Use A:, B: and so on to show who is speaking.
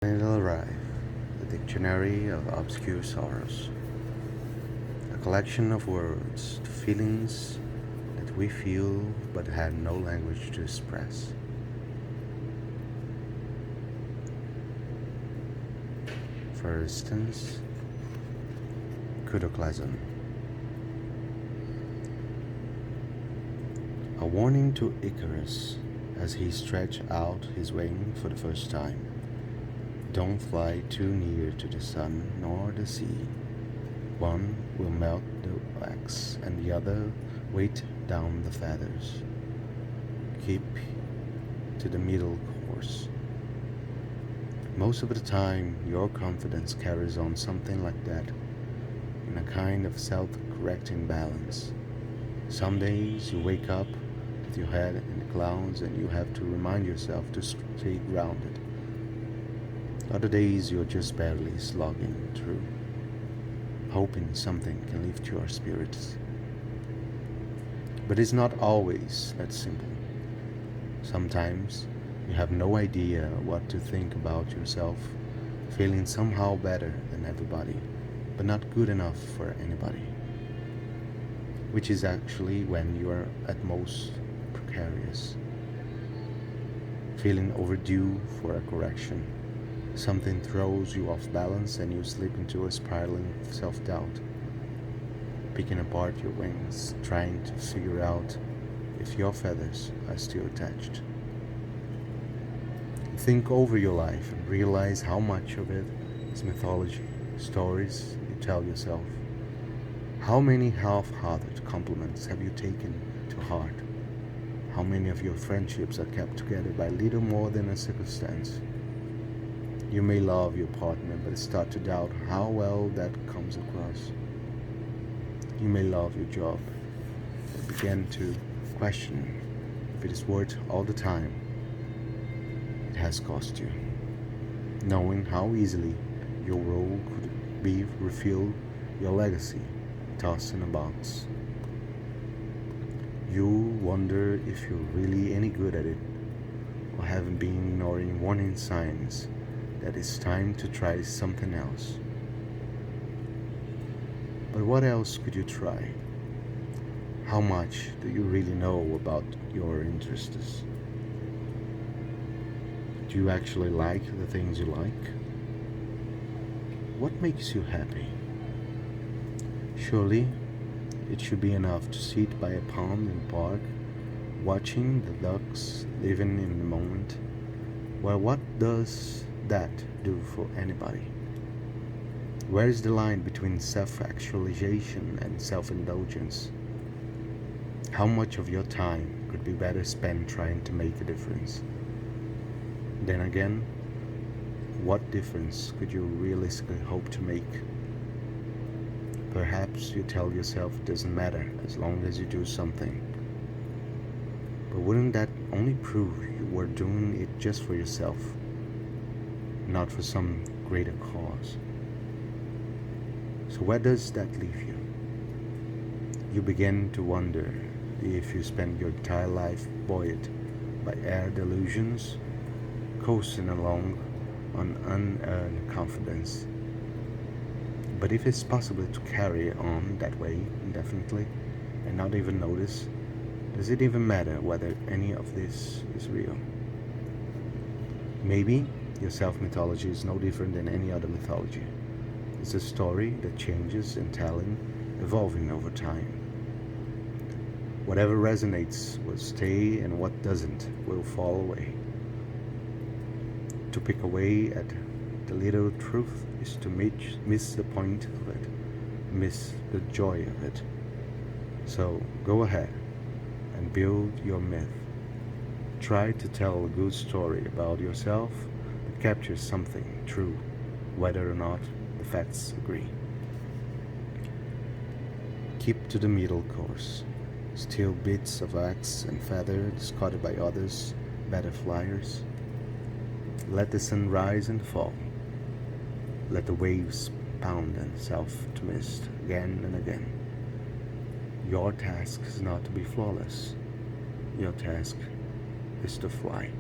A: It'll arrive, the dictionary of obscure sorrows, a collection of words, feelings that we feel but had no language to express. For instance, Kudos, a warning to Icarus as he stretched out his wing for the first time. Don't fly too near to the sun nor the sea. One will melt the wax, and the other weight down the feathers. Keep to the middle course. Most of the time, your confidence carries on something like that, in a kind of self-correcting balance. Some days you wake up with your head in the clouds and you have to remind yourself to stay grounded. Other days you're just barely slogging through, hoping something can lift your spirits. But it's not always that simple. Sometimes you have no idea what to think about yourself, feeling somehow better than everybody, but not good enough for anybody. Which is actually when you are at most precarious, feeling overdue for a correction. Something throws you off balance and you slip into a spiraling self-doubt, picking apart your wings, trying to figure out if your feathers are still attached. Think over your life and realize how much of it is mythology, stories you tell yourself. How many half-hearted compliments have you taken to heart? How many of your friendships are kept together by little more than a circumstance? You may love your partner, but start to doubt how well that comes across. You may love your job, but begin to question if it is worth all the time it has cost you. Knowing how easily your role could be refilled, your legacy tossed in a box. You wonder if you're really any good at it, or haven't been ignoring warning signs that it's time to try something else. But what else could you try? How much do you really know about your interests? Do you actually like the things you like? What makes you happy? Surely it should be enough to sit by a pond in the park, watching the ducks, living in the moment. Well, what does that do for anybody? Where is the line between self-actualization and self-indulgence? How much of your time could be better spent trying to make a difference? Then again, what difference could you realistically hope to make? Perhaps you tell yourself it doesn't matter as long as you do something. But wouldn't that only prove you were doing it just for yourself, not for some greater cause? So where does that leave you? You begin to wonder if you spend your entire life buoyed by air delusions, coasting along on unearned confidence. But if it's possible to carry on that way indefinitely and not even notice, does it even matter whether any of this is real? Maybe your self-mythology is no different than any other mythology. It's a story that changes in telling, evolving over time. Whatever resonates will stay and what doesn't will fall away. To pick away at the little truth is to miss the point of it, miss the joy of it. So go ahead and build your myth. Try to tell a good story about yourself that captures something true, whether or not the facts agree. Keep to the middle course. Steal bits of wax and feather discarded by others, better flyers. Let the sun rise and fall. Let the waves pound themselves to mist again and again. Your task is not to be flawless. Your task is to fly.